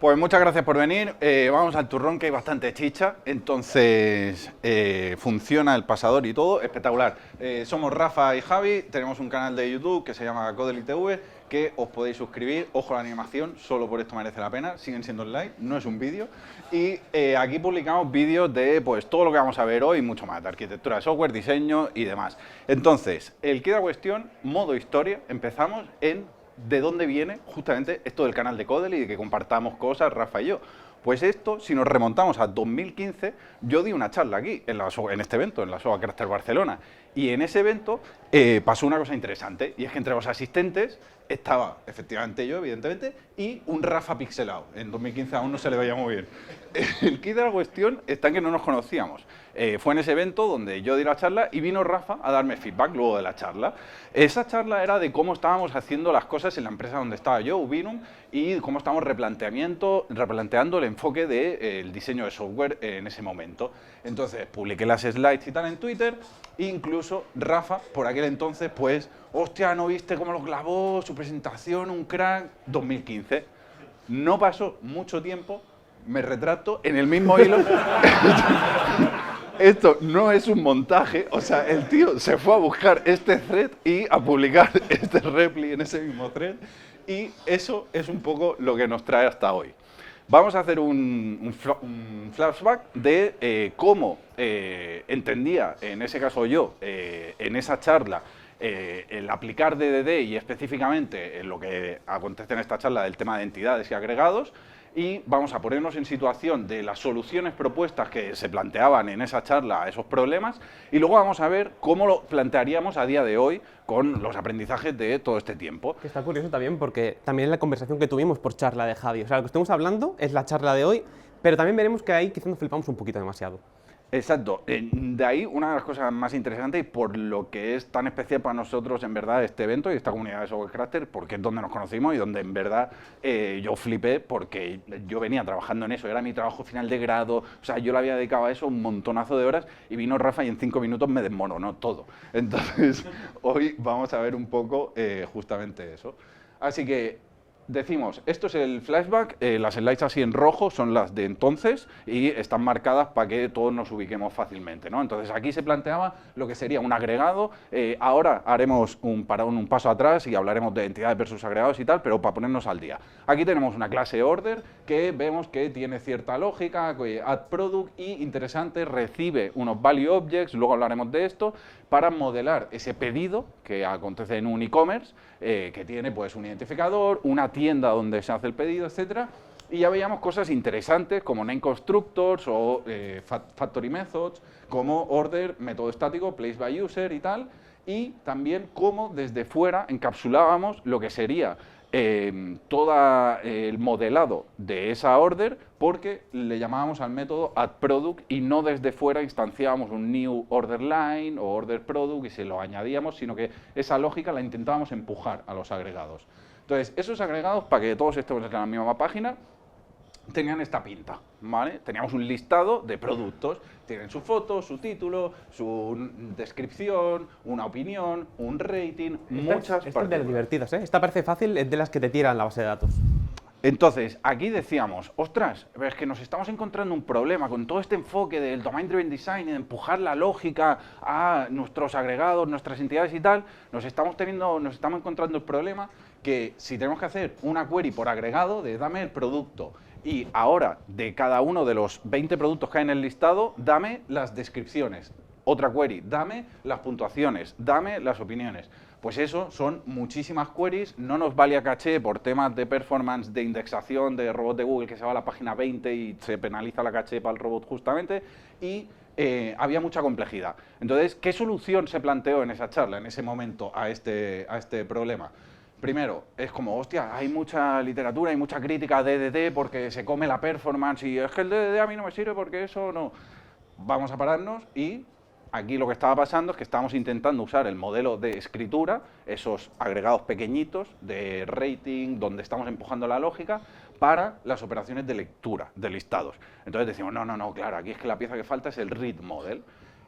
Pues muchas gracias por venir. Vamos al turrón, que hay bastante chicha. Entonces, funciona el pasador y todo, espectacular. Somos Rafa y Javi, tenemos un canal de YouTube que se llama Codely TV, que os podéis suscribir. Ojo a la animación, solo por esto merece la pena. Siguen siendo live, no es un vídeo. Y aquí publicamos vídeos de pues todo lo que vamos a ver hoy y mucho más, de arquitectura de software, diseño y demás. Entonces, el quid de la cuestión, modo historia, empezamos en de dónde viene justamente esto del canal de Codely y de que compartamos cosas, Rafa y yo. Pues esto, si nos remontamos a 2015, yo di una charla aquí, en este evento, en la SOA Craster Barcelona. Y en ese evento pasó una cosa interesante, y es que entre los asistentes estaba, efectivamente yo, evidentemente, y un Rafa pixelado. En 2015 aún no se le veía muy bien. El quid de la cuestión está en que no nos conocíamos. Fue en ese evento donde yo di la charla y vino Rafa a darme feedback luego de la charla. Esa charla era de cómo estábamos haciendo las cosas en la empresa donde estaba yo, Ubinum, y cómo estábamos replanteando el enfoque del diseño de software en ese momento. Entonces publiqué las slides y tal en Twitter, e incluso Rafa, por aquel entonces, pues, hostia, ¿no viste cómo lo clavó, su presentación, un crack? 2015. No pasó mucho tiempo, me retracto, en el mismo hilo. Esto no es un montaje, o sea, el tío se fue a buscar este thread y a publicar este repli en ese mismo thread, y eso es un poco lo que nos trae hasta hoy. Vamos a hacer un flashback de cómo entendía, en ese caso yo, en esa charla, el aplicar DDD y específicamente en lo que acontece en esta charla del tema de entidades y agregados, y vamos a ponernos en situación de las soluciones propuestas que se planteaban en esa charla a esos problemas, y luego vamos a ver cómo lo plantearíamos a día de hoy con los aprendizajes de todo este tiempo. Que está curioso también porque también es la conversación que tuvimos por charla de Javi. O sea, lo que estamos hablando es la charla de hoy, pero también veremos que ahí quizás nos flipamos un poquito demasiado. Exacto. De ahí una de las cosas más interesantes y por lo que es tan especial para nosotros en verdad este evento y esta comunidad de Software Crafter, porque es donde nos conocimos y donde en verdad yo flipé, porque yo venía trabajando en eso, era mi trabajo final de grado, o sea, yo le había dedicado a eso un montonazo de horas, y vino Rafa y en 5 minutos me desmoronó todo. Entonces, hoy vamos a ver un poco justamente eso. Así que decimos, esto es el flashback, las slides así en rojo son las de entonces y están marcadas para que todos nos ubiquemos fácilmente, ¿no? Entonces aquí se planteaba lo que sería un agregado. Ahora haremos un paso atrás y hablaremos de entidades versus agregados y tal, pero para ponernos al día. Aquí tenemos una clase order que vemos que tiene cierta lógica, que add product, y interesante, recibe unos value objects, luego hablaremos de esto, para modelar ese pedido que acontece en un e-commerce, que tiene pues un identificador, una tienda donde se hace el pedido, etcétera. Y ya veíamos cosas interesantes como name constructors o factory methods, como order, método estático, place by user y tal, y también cómo desde fuera encapsulábamos lo que sería todo el modelado de esa order, porque le llamábamos al método addProduct y no desde fuera instanciábamos un new order line o order product y se lo añadíamos, sino que esa lógica la intentábamos empujar a los agregados. Entonces, esos agregados, para que todos estemos en la misma página, tenían esta pinta, ¿vale? Teníamos un listado de productos, tienen su foto, su título, su descripción, una opinión, un rating, muchas Esta es de las divertidas, ¿eh? Esta parece fácil, es de las que te tiran la base de datos. Entonces, aquí decíamos, ostras, es que nos estamos encontrando un problema con todo este enfoque del Domain Driven Design y de empujar la lógica a nuestros agregados, nuestras entidades y tal, nos estamos encontrando el problema que si tenemos que hacer una query por agregado de dame el producto, y ahora de cada uno de los 20 productos que hay en el listado, dame las descripciones. Otra query, dame las puntuaciones, dame las opiniones. Pues eso son muchísimas queries, no nos valía caché por temas de performance, de indexación de robot de Google, que se va a la página 20 y se penaliza la caché para el robot justamente, y había mucha complejidad. Entonces, ¿qué solución se planteó en esa charla, en ese momento, a este problema? Primero, es como, hostia, hay mucha literatura, hay mucha crítica a DDD porque se come la performance y es que el DDD a mí no me sirve porque eso no. Vamos a pararnos, y aquí lo que estaba pasando es que estábamos intentando usar el modelo de escritura, esos agregados pequeñitos de rating, donde estamos empujando la lógica, para las operaciones de lectura de listados. Entonces decimos, no, claro, aquí es que la pieza que falta es el read model.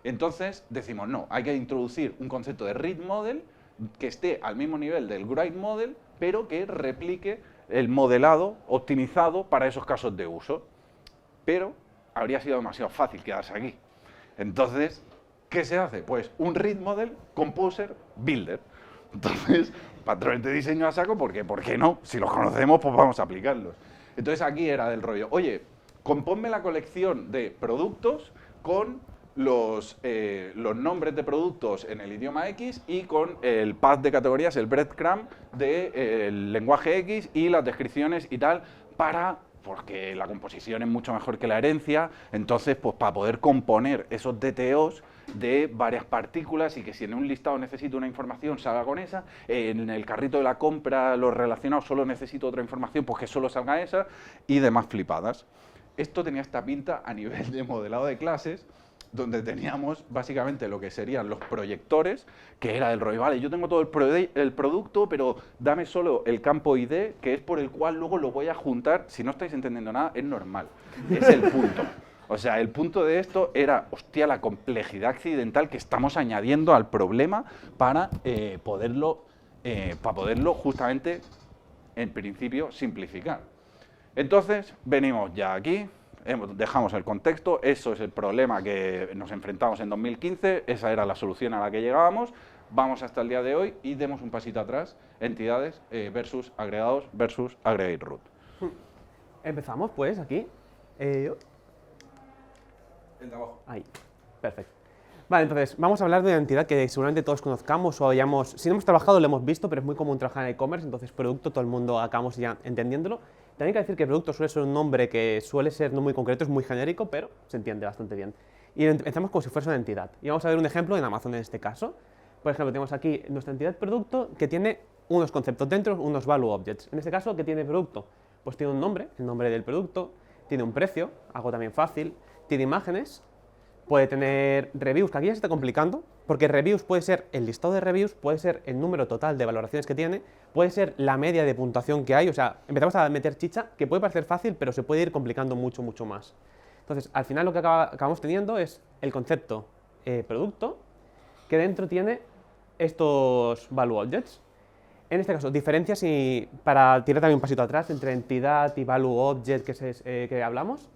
Entonces decimos, no, hay que introducir un concepto de read model que esté al mismo nivel del write model, pero que replique el modelado optimizado para esos casos de uso. Pero habría sido demasiado fácil quedarse aquí. Entonces, ¿qué se hace? Pues un read model, composer, builder. Entonces, patrones de diseño a saco, porque ¿por qué no? Si los conocemos, pues vamos a aplicarlos. Entonces aquí era del rollo, oye, componme la colección de productos con los nombres de productos en el idioma X y con el path de categorías, el breadcrumb del lenguaje X y las descripciones y tal, porque la composición es mucho mejor que la herencia, entonces pues para poder componer esos DTOs de varias partículas y que si en un listado necesito una información salga con esa, en el carrito de la compra los relacionados solo necesito otra información, pues que solo salga esa y demás flipadas. Esto tenía esta pinta a nivel de modelado de clases, donde teníamos básicamente lo que serían los proyectores, que era del rollo, vale, yo tengo todo el producto, pero dame solo el campo ID, que es por el cual luego lo voy a juntar. Si no estáis entendiendo nada, es normal, es el punto. O sea, el punto de esto era, hostia, la complejidad accidental que estamos añadiendo al problema para poderlo justamente, en principio, simplificar. Entonces, venimos ya aquí. Dejamos el contexto, eso es el problema que nos enfrentamos en 2015, esa era la solución a la que llegábamos, vamos hasta el día de hoy y demos un pasito atrás, entidades versus agregados versus aggregate root. Empezamos pues aquí. El de abajo. Ahí, perfecto. Vale, entonces vamos a hablar de una entidad que seguramente todos conozcamos o hayamos, si no hemos trabajado lo hemos visto, pero es muy común trabajar en e-commerce, entonces producto, todo el mundo acabamos ya entendiéndolo. También hay que decir que producto suele ser un nombre que suele ser no muy concreto, es muy genérico, pero se entiende bastante bien. Y empezamos como si fuese una entidad. Y vamos a ver un ejemplo en Amazon en este caso. Por ejemplo, tenemos aquí nuestra entidad producto que tiene unos conceptos dentro, unos value objects. En este caso, ¿qué tiene producto? Pues tiene un nombre, el nombre del producto, tiene un precio, algo también fácil, tiene imágenes, puede tener reviews, que aquí ya se está complicando, porque reviews puede ser el listado de reviews, puede ser el número total de valoraciones que tiene, puede ser la media de puntuación que hay, o sea, empezamos a meter chicha, que puede parecer fácil, pero se puede ir complicando mucho, mucho más. Entonces, al final lo que acabamos teniendo es el concepto producto, que dentro tiene estos value objects. En este caso, diferencias y para tirar también un pasito atrás entre entidad y value object que hablamos.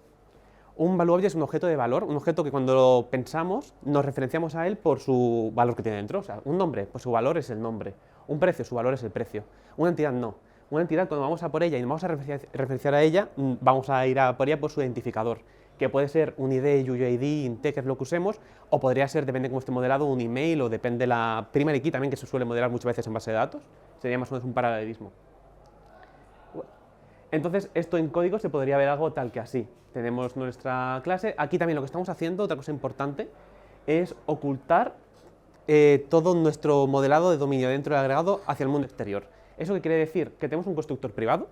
Un value object es un objeto de valor, un objeto que cuando lo pensamos nos referenciamos a él por su valor que tiene dentro. O sea, un nombre, pues su valor es el nombre. Un precio, su valor es el precio. Una entidad no. Una entidad, cuando vamos a por ella y nos vamos a referenciar a ella, vamos a ir a por ella por su identificador, que puede ser un ID, UUID, int, que es lo que usemos, o podría ser, depende de cómo esté modelado, un email, o depende la primary key también, que se suele modelar muchas veces en base de datos. Sería más o menos un paralelismo. Entonces, esto en código se podría ver algo tal que así. Tenemos nuestra clase. Aquí también lo que estamos haciendo, otra cosa importante, es ocultar todo nuestro modelado de dominio dentro del agregado hacia el mundo exterior. ¿Eso qué quiere decir? Que tenemos un constructor privado.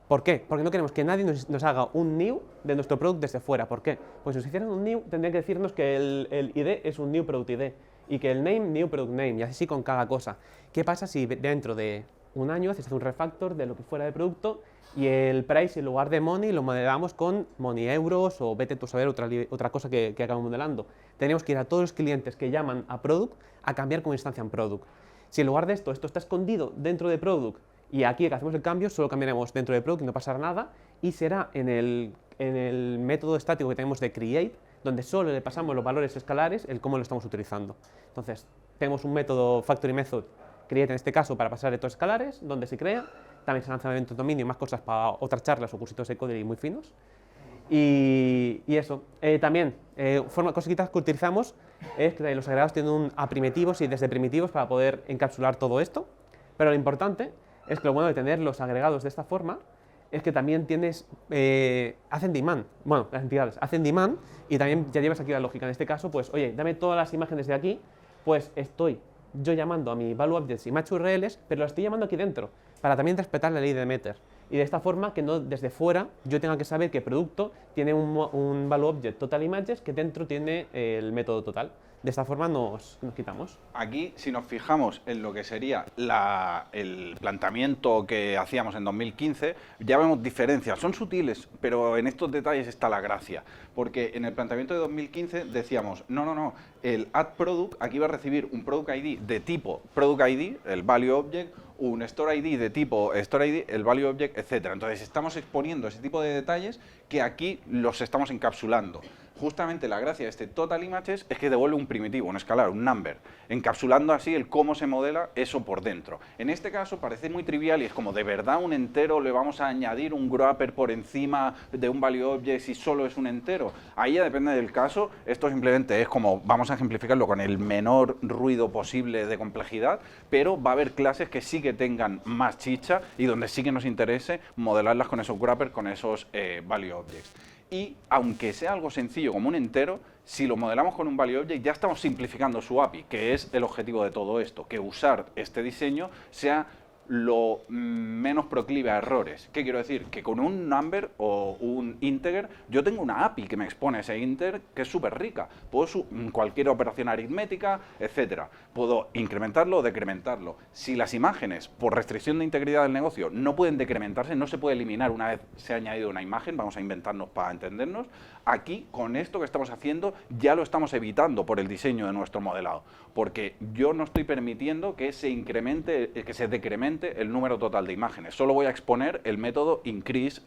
¿Por qué? Porque no queremos que nadie nos haga un new de nuestro product desde fuera. ¿Por qué? Pues si nos hicieran un new, tendrían que decirnos que el ID es un new product ID y que el name, new product name, y así con cada cosa. ¿Qué pasa si dentro de un año haces un refactor de lo que fuera de producto y el price en lugar de money lo modelamos con money euros o vete tú a saber otra cosa que acabamos modelando? Tenemos que ir a todos los clientes que llaman a product a cambiar con instancia en product. Si en lugar de esto está escondido dentro de product y aquí que hacemos el cambio solo cambiaremos dentro de product y no pasará nada y será en el método estático que tenemos de create donde solo le pasamos los valores escalares el cómo lo estamos utilizando. Entonces tenemos un método factory method create en este caso para pasar de todos escalares, donde se crea, también se lanzan eventos de dominio y más cosas para otras charlas o cursitos de coding muy finos. Y eso, también, cositas que utilizamos es que los agregados tienen a primitivos y desde primitivos para poder encapsular todo esto, pero lo importante es que lo bueno de tener los agregados de esta forma es que también tienes, hacen demand, bueno, las entidades hacen demand y también ya llevas aquí la lógica, en este caso, pues, oye, dame todas las imágenes de aquí, pues estoy yo llamando a mi value objects y match URLs, pero lo estoy llamando aquí dentro, para también respetar la ley de Meter. Y de esta forma que no desde fuera yo tenga que saber que producto tiene un value object total images que dentro tiene el método total. De esta forma nos quitamos. Aquí, si nos fijamos en lo que sería el planteamiento que hacíamos en 2015, ya vemos diferencias. Son sutiles, pero en estos detalles está la gracia. Porque en el planteamiento de 2015 decíamos, no, el add product aquí va a recibir un product ID de tipo product ID, el value object, un store ID de tipo store ID, el value object, etc. Entonces estamos exponiendo ese tipo de detalles que aquí los estamos encapsulando. Justamente la gracia de este Total Images es que devuelve un primitivo, un escalar, un number, encapsulando así el cómo se modela eso por dentro. En este caso parece muy trivial y es como, ¿de verdad un entero le vamos a añadir un wrapper por encima de un value object si solo es un entero? Ahí ya depende del caso, esto simplemente es como, vamos a ejemplificarlo con el menor ruido posible de complejidad, pero va a haber clases que sí que tengan más chicha y donde sí que nos interese modelarlas con esos wrappers, con esos value objects. Y aunque sea algo sencillo como un entero, si lo modelamos con un value object ya estamos simplificando su API, que es el objetivo de todo esto, que usar este diseño sea lo menos proclive a errores. ¿Qué quiero decir? Que con un number o un integer yo tengo una API que me expone ese integer que es súper rica. Puedo cualquier operación aritmética, etcétera. Puedo incrementarlo o decrementarlo. Si las imágenes, por restricción de integridad del negocio, no pueden decrementarse, no se puede eliminar una vez se ha añadido una imagen, vamos a inventarnos para entendernos, aquí con esto que estamos haciendo ya lo estamos evitando por el diseño de nuestro modelado, porque yo no estoy permitiendo que se incremente, que se decremente el número total de imágenes. Solo voy a exponer el método increase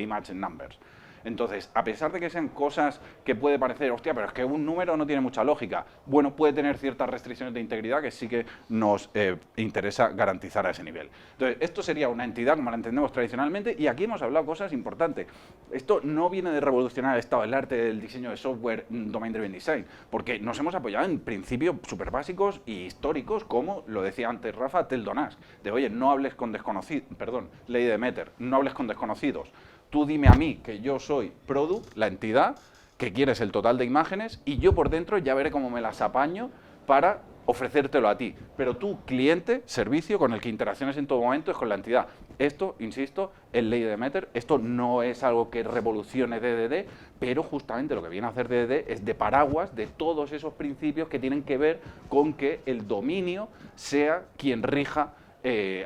image numbers. Entonces, a pesar de que sean cosas que puede parecer, hostia, pero es que un número no tiene mucha lógica, bueno, puede tener ciertas restricciones de integridad que sí que nos interesa garantizar a ese nivel. Entonces, esto sería una entidad como la entendemos tradicionalmente y aquí hemos hablado cosas importantes. Esto no viene de revolucionar el estado del arte del diseño de software Domain Driven Design, porque nos hemos apoyado en principios súper básicos y históricos, como lo decía antes Rafa, Tell Don't Ask, de oye, no hables con desconocidos, perdón, ley de Demeter, no hables con desconocidos. Tú dime a mí que yo soy product, la entidad, que quieres el total de imágenes y yo por dentro ya veré cómo me las apaño para ofrecértelo a ti. Pero tú, cliente, servicio con el que interacciones en todo momento es con la entidad. Esto, insisto, es ley de Demeter, esto no es algo que revolucione DDD, pero justamente lo que viene a hacer DDD es de paraguas de todos esos principios que tienen que ver con que el dominio sea quien rija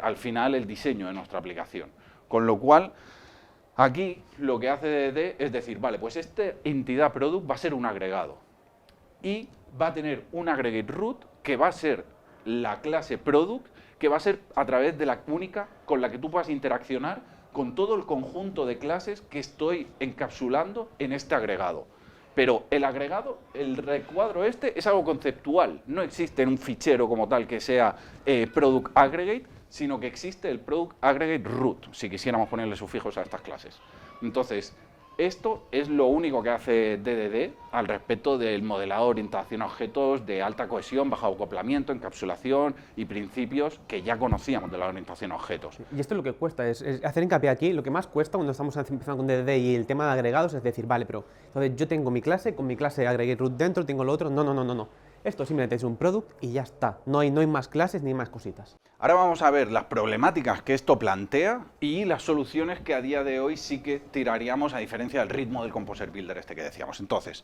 al final el diseño de nuestra aplicación. Con lo cual, aquí lo que hace DDD es decir, vale, pues esta entidad product va a ser un agregado y va a tener un aggregate root que va a ser la clase product, que va a ser a través de la única con la que tú puedas interaccionar con todo el conjunto de clases que estoy encapsulando en este agregado. Pero el agregado, el recuadro este, es algo conceptual, no existe en un fichero como tal que sea product aggregate, sino que existe el Product Aggregate Root, si quisiéramos ponerle sufijos a estas clases. Entonces, esto es lo único que hace DDD al respecto del modelado de orientación a objetos de alta cohesión, bajo acoplamiento, encapsulación y principios que ya conocíamos de la orientación a objetos. Y esto es lo que cuesta, es hacer hincapié aquí, lo que más cuesta cuando estamos empezando con DDD y el tema de agregados es decir, vale, pero entonces yo tengo mi clase, con mi clase Aggregate Root dentro, tengo lo otro, no. Esto simplemente es un product y ya está, no hay más clases ni más cositas. Ahora vamos a ver las problemáticas que esto plantea y las soluciones que a día de hoy sí que tiraríamos a diferencia del ritmo del Composer Builder este que decíamos. Entonces,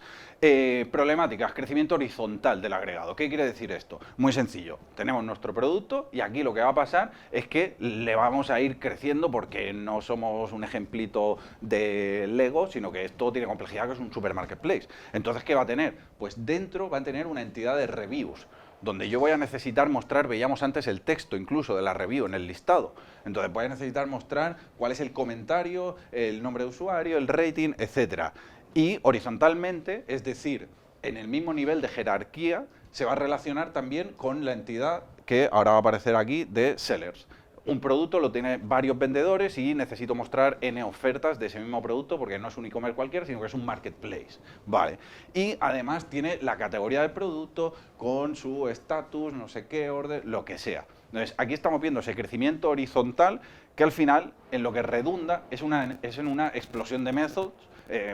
problemáticas, crecimiento horizontal del agregado. ¿Qué quiere decir esto? Muy sencillo, tenemos nuestro producto y aquí lo que va a pasar es que le vamos a ir creciendo porque no somos un ejemplito de Lego, sino que esto tiene complejidad, que es un super marketplace. Entonces, ¿qué va a tener? Pues dentro va a tener una entidad de reviews, donde yo voy a necesitar mostrar, veíamos antes el texto incluso de la review en el listado, entonces voy a necesitar mostrar cuál es el comentario, el nombre de usuario, el rating, etcétera. Y horizontalmente, es decir, en el mismo nivel de jerarquía, se va a relacionar también con la entidad que ahora va a aparecer aquí de sellers. Un producto lo tiene varios vendedores y necesito mostrar N ofertas de ese mismo producto porque no es un e-commerce cualquiera, sino que es un marketplace. Vale. Y además tiene la categoría del producto con su estatus, no sé qué, orden, lo que sea. Entonces, aquí estamos viendo ese crecimiento horizontal que al final, en lo que redunda, es en una explosión de methods,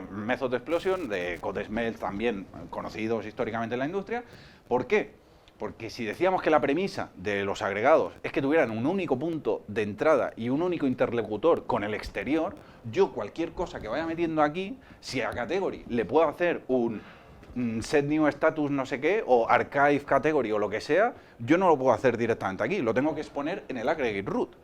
method explosion, de code smell también conocidos históricamente en la industria. ¿Por qué? Porque si decíamos que la premisa de los agregados es que tuvieran un único punto de entrada y un único interlocutor con el exterior, yo cualquier cosa que vaya metiendo aquí, si a category le puedo hacer un set new status no sé qué, o archive category o lo que sea, yo no lo puedo hacer directamente aquí, lo tengo que exponer en el aggregate root.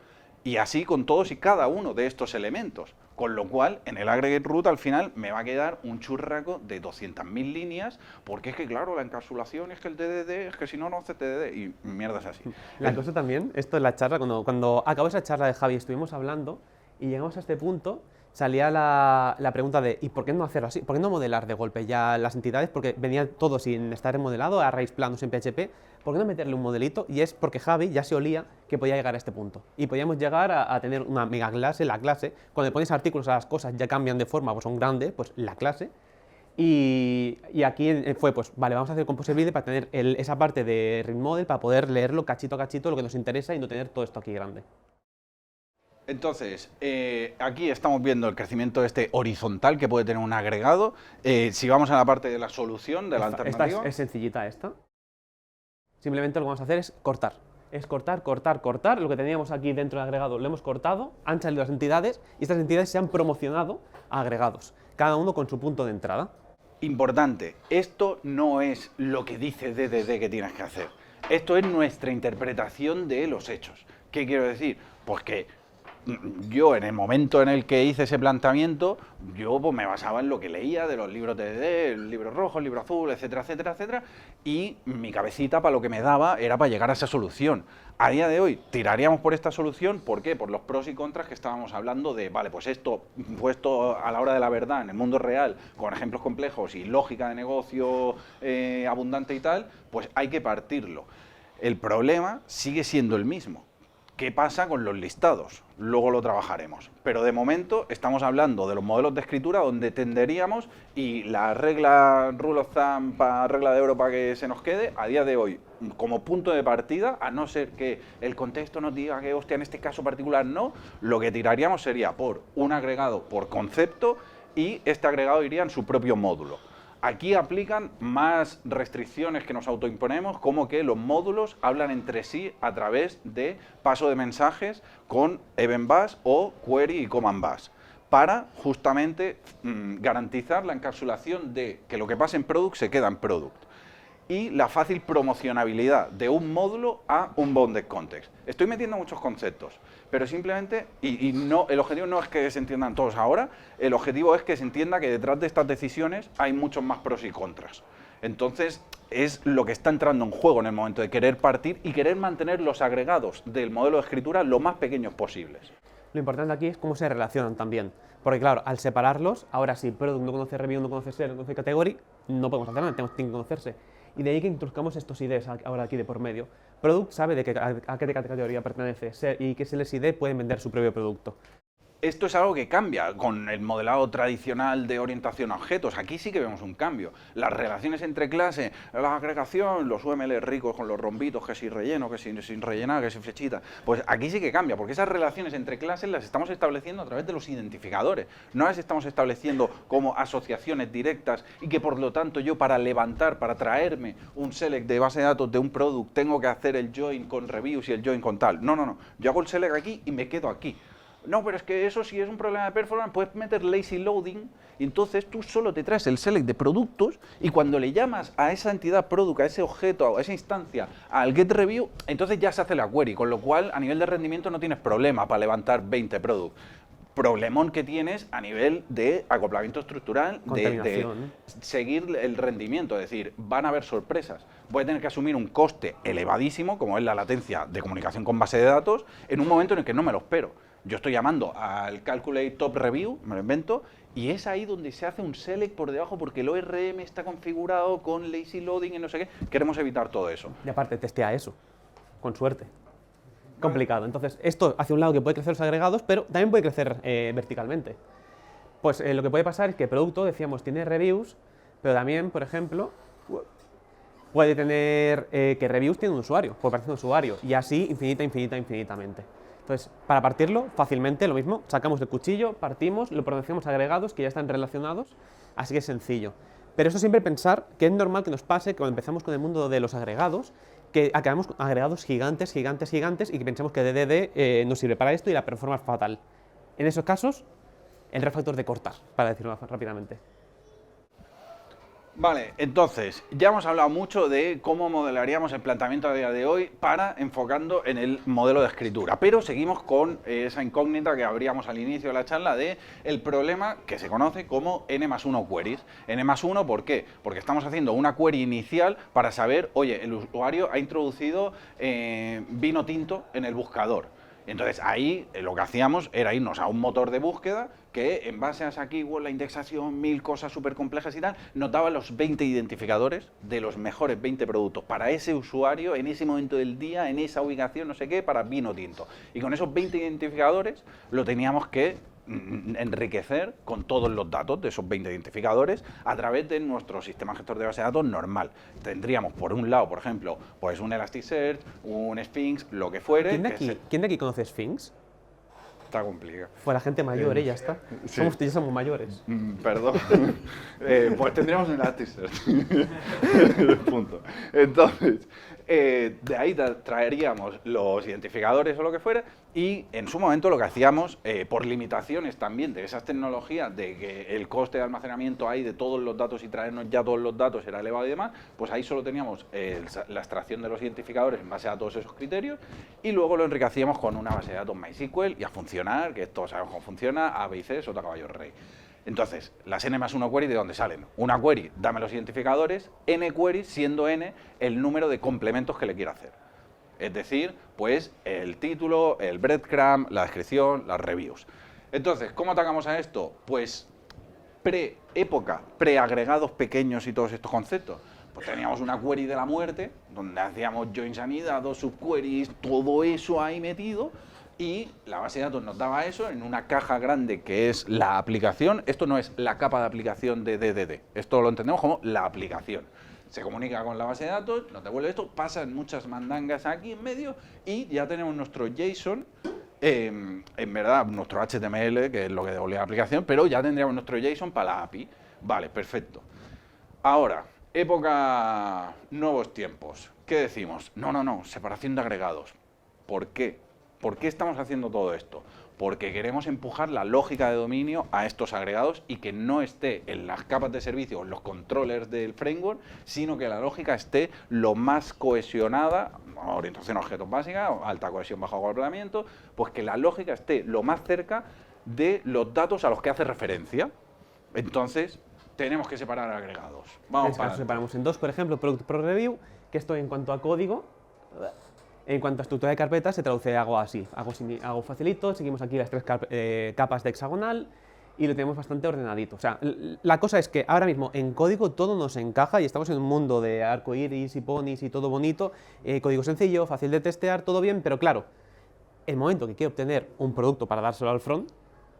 Y así con todos y cada uno de estos elementos. Con lo cual, en el aggregate root al final me va a quedar un churraco de 200.000 líneas, porque es que, claro, la encapsulación es que el TDD, es que si no, no hace TDD, y mierdas así. La cosa también, esto en la charla, cuando acabó esa charla de Javi, estuvimos hablando y llegamos a este punto, salía la pregunta de ¿y por qué no hacerlo así? ¿Por qué no modelar de golpe ya las entidades? Porque venía todo sin estar modelado, a raíz planos en PHP. ¿Por qué no meterle un modelito? Y es porque Javi ya se olía que podía llegar a este punto. Y podíamos llegar a tener una mega clase, la clase. Cuando le pones artículos a las cosas ya cambian de forma, pues son grandes, pues la clase. Y aquí fue, pues vale, vamos a hacer Composer Builder para tener esa parte de Read Model, para poder leerlo cachito a cachito, lo que nos interesa y no tener todo esto aquí grande. Entonces, aquí estamos viendo el crecimiento horizontal que puede tener un agregado. Si vamos a la parte de la solución, de la alternativa... Esta es sencillita esta. Simplemente lo que vamos a hacer es cortar. Es cortar, cortar, cortar. Lo que teníamos aquí dentro del agregado lo hemos cortado, han salido las entidades y estas entidades se han promocionado a agregados, cada uno con su punto de entrada. Importante, esto no es lo que dice DDD que tienes que hacer. Esto es nuestra interpretación de los hechos. ¿Qué quiero decir? Pues que yo en el momento en el que hice ese planteamiento, yo pues, me basaba en lo que leía de los libros de DDD, el libro rojo, el libro azul, etcétera, etcétera, etcétera, y mi cabecita para lo que me daba era para llegar a esa solución. A día de hoy tiraríamos por esta solución, ¿por qué? Por los pros y contras que estábamos hablando de, vale, pues esto puesto a la hora de la verdad en el mundo real, con ejemplos complejos y lógica de negocio abundante y tal, pues hay que partirlo. El problema sigue siendo el mismo. ¿Qué pasa con los listados? Luego lo trabajaremos. Pero de momento estamos hablando de los modelos de escritura donde tenderíamos, y la regla rule of thumb, regla de oro para que se nos quede, a día de hoy, como punto de partida, a no ser que el contexto nos diga que, hostia, en este caso particular no, lo que tiraríamos sería por un agregado por concepto y este agregado iría en su propio módulo. Aquí aplican más restricciones que nos autoimponemos, como que los módulos hablan entre sí a través de paso de mensajes con Event Bus o Query y Command Bus, para justamente garantizar la encapsulación de que lo que pasa en Product se queda en Product. Y la fácil promocionabilidad de un módulo a un bounded context. Estoy metiendo muchos conceptos, pero simplemente, no, el objetivo no es que se entiendan todos ahora, el objetivo es que se entienda que detrás de estas decisiones hay muchos más pros y contras. Entonces, es lo que está entrando en juego en el momento de querer partir y querer mantener los agregados del modelo de escritura lo más pequeños posibles. Lo importante aquí es cómo se relacionan también. Porque claro, al separarlos, ahora si Product no conoce Review, no conoce Ser, no conoce Category, no podemos hacer nada, tienen que conocerse. Y de ahí que introduzcamos estos IDs ahora aquí de por medio. Product sabe a qué categoría pertenece, Ser y que ese ID pueden vender su propio producto. Esto es algo que cambia con el modelado tradicional de orientación a objetos. Aquí sí que vemos un cambio. Las relaciones entre clases, la agregación, los UML ricos con los rombitos, que si relleno, que sin rellenar, que si flechita. Pues aquí sí que cambia, porque esas relaciones entre clases las estamos estableciendo a través de los identificadores. No las estamos estableciendo como asociaciones directas y que por lo tanto yo para levantar, para traerme un select de base de datos de un product, tengo que hacer el join con reviews y el join con tal. No, no, no. Yo hago el select aquí y me quedo aquí. No, pero es que eso si es un problema de performance, puedes meter lazy loading y entonces tú solo te traes el select de productos y cuando le llamas a esa entidad product, a ese objeto, a esa instancia, al get review, entonces ya se hace la query, con lo cual a nivel de rendimiento no tienes problema para levantar 20 products. Problemón que tienes a nivel de acoplamiento estructural, de seguir el rendimiento, es decir, van a haber sorpresas. Voy a tener que asumir un coste elevadísimo, como es la latencia de comunicación con base de datos, en un momento en el que no me lo espero. Yo estoy llamando al Calculate Top Review, me lo invento, y es ahí donde se hace un select por debajo porque el ORM está configurado con lazy loading y no sé qué. Queremos evitar todo eso. Y aparte, testea eso, con suerte. Complicado. Entonces, esto hacia un lado que puede crecer los agregados, pero también puede crecer verticalmente. Pues lo que puede pasar es que el producto, decíamos, tiene reviews, pero también, por ejemplo, puede tener que reviews tiene un usuario, puede aparecer un usuario, y así infinitamente. Entonces, para partirlo, fácilmente, lo mismo, sacamos el cuchillo, partimos, lo pronunciamos agregados que ya están relacionados, así que es sencillo. Pero eso siempre pensar que es normal que nos pase que cuando empezamos con el mundo de los agregados, que acabamos con agregados gigantes y que pensemos que DDD no sirve para esto y la performance fatal. En esos casos, el refactor de cortar, para decirlo rápidamente. Vale, entonces, ya hemos hablado mucho de cómo modelaríamos el planteamiento a día de hoy para enfocando en el modelo de escritura, pero seguimos con esa incógnita que abríamos al inicio de la charla de el problema que se conoce como N+1 queries. N+1, ¿por qué? Porque estamos haciendo una query inicial para saber, oye, el usuario ha introducido vino tinto en el buscador. Entonces ahí lo que hacíamos era irnos a un motor de búsqueda que en base a esa keyword, la indexación, 1000 cosas súper complejas y tal, nos daba los 20 identificadores de los mejores 20 productos para ese usuario en ese momento del día, en esa ubicación, no sé qué, para vino tinto. Y con esos 20 identificadores lo teníamos que enriquecer con todos los datos de esos 20 identificadores a través de nuestro sistema gestor de base de datos normal. Tendríamos por un lado, por ejemplo, pues un Elasticsearch, un Sphinx, lo que fuere. ¿Quién de aquí conoce Sphinx? Está complicado. Fue la gente mayor, ya está. Sí. Ya somos mayores. Perdón. Pues tendríamos un Elasticsearch. Punto. Entonces, de ahí traeríamos los identificadores o lo que fuera y en su momento lo que hacíamos, por limitaciones también de esas tecnologías, de que el coste de almacenamiento ahí de todos los datos y traernos ya todos los datos era elevado y demás, pues ahí solo teníamos la extracción de los identificadores en base a todos esos criterios y luego lo enriquecíamos con una base de datos MySQL y a funcionar, que todos sabemos cómo funciona, A, B y C, sota, caballo, rey. Entonces, las N+1 query, ¿de dónde salen? Una query, dame los identificadores, N query, siendo N el número de complementos que le quiero hacer. Es decir, pues el título, el breadcrumb, la descripción, las reviews. Entonces, ¿cómo atacamos a esto? Pues pre-época, pre-agregados pequeños y todos estos conceptos. Pues teníamos una query de la muerte, donde hacíamos join sanidad, dos subqueries, todo eso ahí metido, y la base de datos nos daba eso en una caja grande que es la aplicación. Esto no es la capa de aplicación de DDD, esto lo entendemos como la aplicación. Se comunica con la base de datos, nos devuelve esto, pasan muchas mandangas aquí en medio y ya tenemos nuestro JSON, en verdad nuestro HTML, que es lo que devolvía la aplicación, pero ya tendríamos nuestro JSON para la API. Vale, perfecto. Ahora, época, nuevos tiempos. ¿Qué decimos? No, separación de agregados. ¿Por qué? ¿Por qué estamos haciendo todo esto? Porque queremos empujar la lógica de dominio a estos agregados y que no esté en las capas de servicio o en los controllers del framework, sino que la lógica esté lo más cohesionada, orientación a objetos básica, alta cohesión bajo acoplamiento, pues que la lógica esté lo más cerca de los datos a los que hace referencia. Entonces, tenemos que separar agregados. Vamos para separamos en dos, por ejemplo, Product Pro Review, que esto en cuanto a código. En cuanto a estructura de carpetas, se traduce algo así, algo facilito, seguimos aquí las tres capas de hexagonal y lo tenemos bastante ordenadito. O sea, la cosa es que ahora mismo en código todo nos encaja y estamos en un mundo de arcoiris y ponis y todo bonito, código sencillo, fácil de testear, todo bien, pero claro, el momento que quiero obtener un producto para dárselo al front,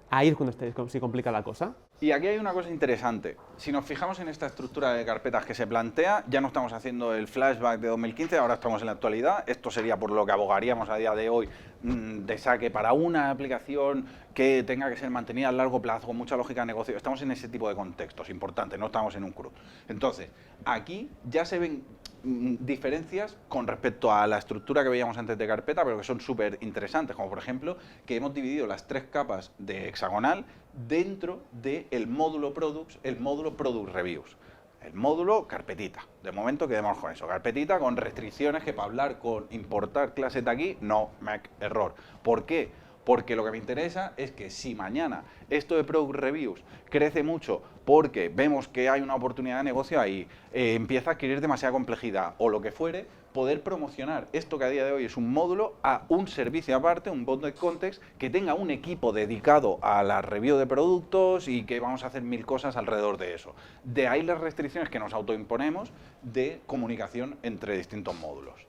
ahí es cuando se complica la cosa. Y aquí hay una cosa interesante. Si nos fijamos en esta estructura de carpetas que se plantea, ya no estamos haciendo el flashback de 2015, ahora estamos en la actualidad. Esto sería por lo que abogaríamos a día de hoy de saque para una aplicación que tenga que ser mantenida a largo plazo, con mucha lógica de negocio. Estamos en ese tipo de contextos importantes, no estamos en un CRUD. Entonces, aquí ya se ven diferencias con respecto a la estructura que veíamos antes de carpeta, pero que son súper interesantes, como por ejemplo que hemos dividido las tres capas de hexagonal dentro del módulo Products, el módulo Product Reviews. El módulo carpetita. De momento quedemos con eso. Carpetita con restricciones que para hablar con importar clases de aquí, no, make error. ¿Por qué? Porque lo que me interesa es que si mañana esto de Product Reviews crece mucho porque vemos que hay una oportunidad de negocio ahí, empieza a adquirir demasiada complejidad o lo que fuere, poder promocionar esto que a día de hoy es un módulo a un servicio aparte, un bundled context, que tenga un equipo dedicado a la review de productos y que vamos a hacer 1000 cosas alrededor de eso. De ahí las restricciones que nos autoimponemos de comunicación entre distintos módulos.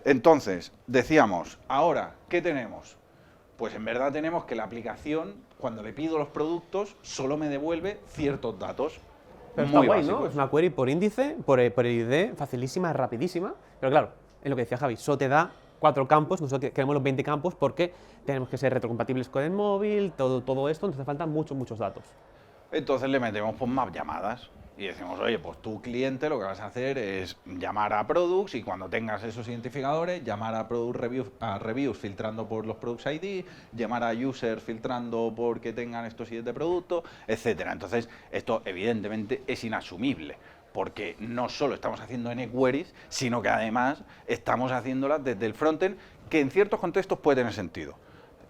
Entonces, decíamos, ahora, ¿qué tenemos? Pues en verdad tenemos que la aplicación, cuando le pido los productos, solo me devuelve ciertos datos. Pero está guay, ¿no? Es una query por índice, por ID, facilísima, rapidísima. Pero claro, es lo que decía Javi, solo te da 4 campos, nosotros queremos los 20 campos porque tenemos que ser retrocompatibles con el móvil, todo esto, nos hace falta muchos datos. Entonces le metemos pues, más llamadas y decimos, oye, pues tu cliente lo que vas a hacer es llamar a Products y cuando tengas esos identificadores, llamar a Product Reviews filtrando por los Products ID, llamar a User filtrando porque tengan estos 7 productos, etcétera. Entonces, esto evidentemente es inasumible. porque no solo estamos haciendo N-queries, sino que además estamos haciéndolas desde el frontend, que en ciertos contextos puede tener sentido.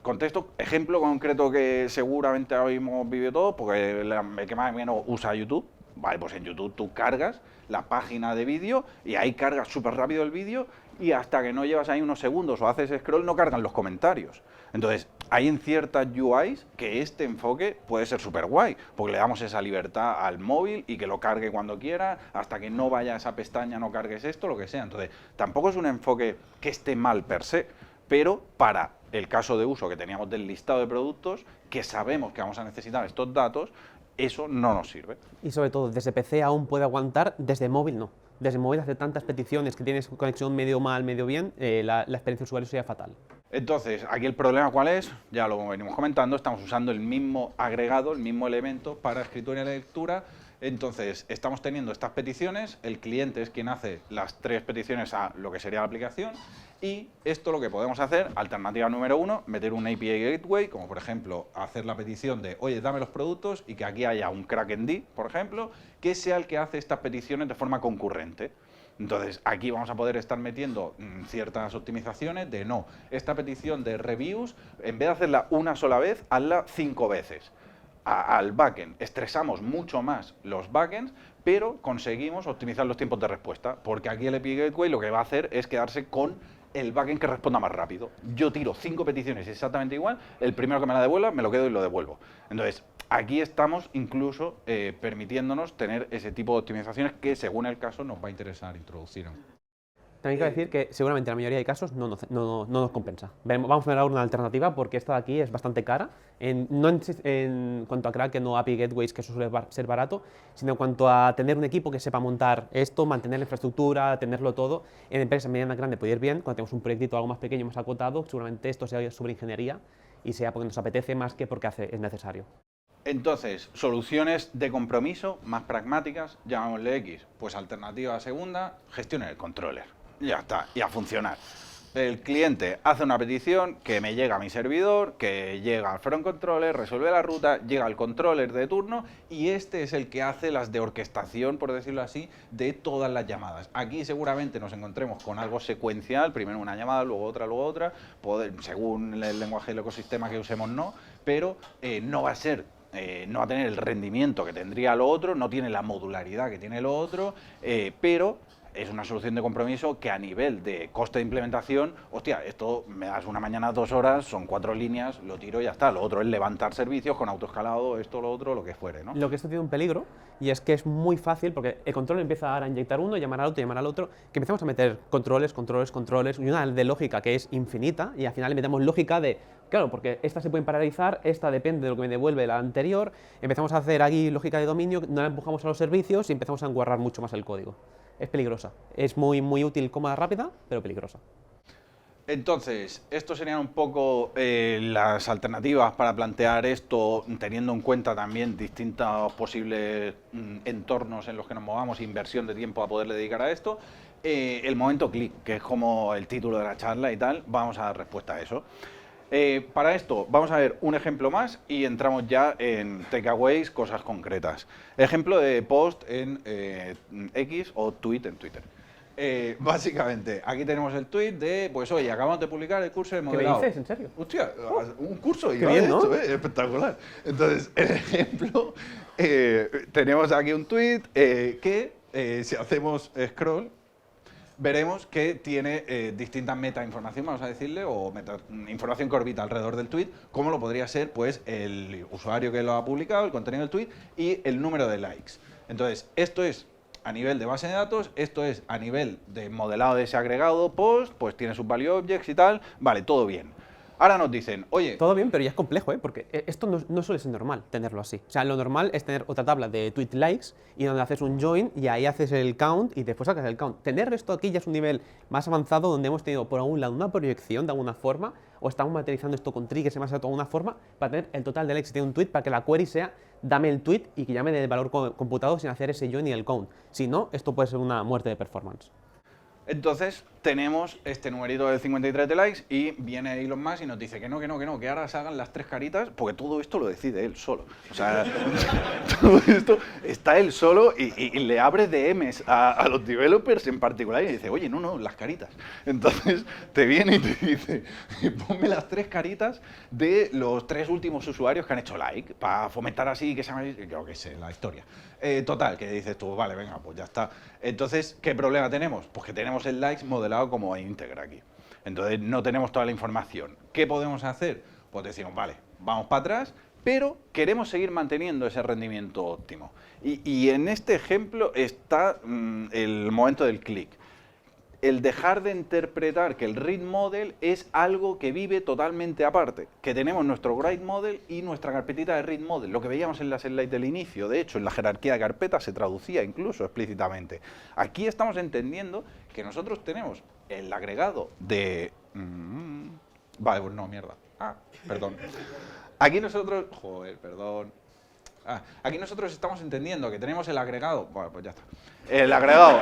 Contexto, ejemplo concreto que seguramente habéis vivido todos, porque el que más o menos usa YouTube, vale, pues en YouTube tú cargas la página de vídeo y ahí cargas súper rápido el vídeo y hasta que no llevas ahí unos segundos o haces scroll no cargan los comentarios. Entonces, hay en ciertas UIs que este enfoque puede ser súper guay, porque le damos esa libertad al móvil y que lo cargue cuando quiera, hasta que no vaya a esa pestaña no cargues esto, lo que sea. Entonces, tampoco es un enfoque que esté mal per se, pero para el caso de uso que teníamos del listado de productos, que sabemos que vamos a necesitar estos datos, eso no nos sirve. Y sobre todo, desde PC aún puede aguantar, desde móvil no. Desde móvil hace tantas peticiones que tienes conexión medio mal, medio bien, la experiencia de usuario sería fatal. Entonces, aquí el problema ¿cuál es? Ya lo venimos comentando, estamos usando el mismo agregado, el mismo elemento para escritura y lectura. Entonces, estamos teniendo estas peticiones, el cliente es quien hace las 3 peticiones a lo que sería la aplicación, y esto lo que podemos hacer, alternativa número 1, meter un API Gateway, como por ejemplo hacer la petición de, oye, dame los productos, y que aquí haya un Kraken-D, por ejemplo, que sea el que hace estas peticiones de forma concurrente. Entonces, aquí vamos a poder estar metiendo ciertas optimizaciones de no, esta petición de reviews, en vez de hacerla una sola vez, hazla 5 veces. Al backend estresamos mucho más los backends, pero conseguimos optimizar los tiempos de respuesta, porque aquí el API Gateway lo que va a hacer es quedarse con el backend que responda más rápido. Yo tiro 5 peticiones exactamente igual, el primero que me la devuelva me lo quedo y lo devuelvo. Entonces, aquí estamos incluso permitiéndonos tener ese tipo de optimizaciones que según el caso nos va a interesar introducir. También quiero decir que seguramente en la mayoría de casos no nos compensa. Vamos a ver ahora una alternativa porque esta de aquí es bastante cara, no en cuanto a Kraken o API Gateways, que eso suele ser barato, sino en cuanto a tener un equipo que sepa montar esto, mantener la infraestructura, tenerlo todo. En empresas medianas grandes puede ir bien, cuando tenemos un proyectito algo más pequeño, más acotado, seguramente esto sea sobre ingeniería y sea porque nos apetece más que porque es necesario. Entonces, soluciones de compromiso más pragmáticas, llamémosle X, pues alternativa segunda, gestione el controller. Ya está, y a funcionar. El cliente hace una petición que me llega a mi servidor, que llega al front controller, resuelve la ruta, llega al controller de turno y este es el que hace las de orquestación, por decirlo así, de todas las llamadas. Aquí seguramente nos encontremos con algo secuencial, primero una llamada, luego otra, según el lenguaje del ecosistema que usemos no, pero no va a ser no va a tener el rendimiento que tendría lo otro, no tiene la modularidad que tiene lo otro, pero es una solución de compromiso que a nivel de coste de implementación, hostia, esto me das una mañana 2 horas, son 4 líneas, lo tiro y ya está. Lo otro es levantar servicios con autoescalado, esto, lo otro, lo que fuere, ¿no? Lo que esto tiene un peligro, y es que es muy fácil, porque el control empieza a inyectar uno, llamar al otro, que empezamos a meter controles, y una de lógica que es infinita, y al final le metemos lógica de, claro, porque esta se puede paralizar, esta depende de lo que me devuelve la anterior, empezamos a hacer aquí lógica de dominio, no la empujamos a los servicios y empezamos a enguarrar mucho más el código. Es peligrosa. Es muy útil, cómoda, rápida, pero peligrosa. Entonces, estos serían un poco las alternativas para plantear esto, teniendo en cuenta también distintos posibles entornos en los que nos movamos, inversión de tiempo a poderle dedicar a esto. El momento clic, que es como el título de la charla y tal, vamos a dar respuesta a eso. Para esto vamos a ver un ejemplo más y entramos ya en takeaways, cosas concretas. Ejemplo de post en X o tweet en Twitter. Básicamente, aquí tenemos el tweet de, pues oye, acabamos de publicar el curso de modelado. ¿Qué me dices? ¿En serio? Hostia, un curso y qué bien, ¿no? espectacular. Entonces, el ejemplo, tenemos aquí un tweet que si hacemos scroll, veremos que tiene distintas metainformación, vamos a decirle, o información que orbita alrededor del tweet, como lo podría ser pues el usuario que lo ha publicado, el contenido del tweet y el número de likes. Entonces, esto es a nivel de base de datos, esto es a nivel de modelado de ese agregado post, pues tiene sus value objects y tal, vale, todo bien. Ahora nos dicen, oye... Todo bien, pero ya es complejo, porque esto no suele ser normal tenerlo así. O sea, lo normal es tener otra tabla de tweet likes y donde haces un join y ahí haces el count y después sacas el count. Tener esto aquí ya es un nivel más avanzado donde hemos tenido por algún lado una proyección de alguna forma o estamos materializando esto con triggers y más de alguna forma para tener el total de likes que tiene un tweet para que la query sea dame el tweet y que llame del valor computado sin hacer ese join y el count. Si no, esto puede ser una muerte de performance. Entonces, tenemos este numerito de 53 de likes y viene Elon Musk y nos dice que no, que ahora se hagan las 3 caritas, porque todo esto lo decide él solo. O sea, todo esto está él solo y le abre DMs a los developers en particular y dice, oye, no, las caritas. Entonces te viene y te dice, ponme las 3 caritas de los 3 últimos usuarios que han hecho like, para fomentar así que se llama, yo qué sé, la historia. Total, que dices tú, vale, venga, pues ya está. Entonces, ¿qué problema tenemos? Pues que tenemos el likes modelado como íntegra aquí. Entonces, no tenemos toda la información. ¿Qué podemos hacer? Pues decimos, vale, vamos para atrás, pero queremos seguir manteniendo ese rendimiento óptimo. Y en este ejemplo está el momento del clic. El dejar de interpretar que el read model es algo que vive totalmente aparte, que tenemos nuestro write model y nuestra carpetita de read model, lo que veíamos en las slides del inicio, de hecho en la jerarquía de carpetas se traducía incluso explícitamente. Aquí estamos entendiendo que nosotros tenemos el agregado de... Vale, pues no, mierda. Perdón. Aquí nosotros... Joder, perdón. Aquí nosotros estamos entendiendo que tenemos el agregado... Bueno, pues ya está. El agregado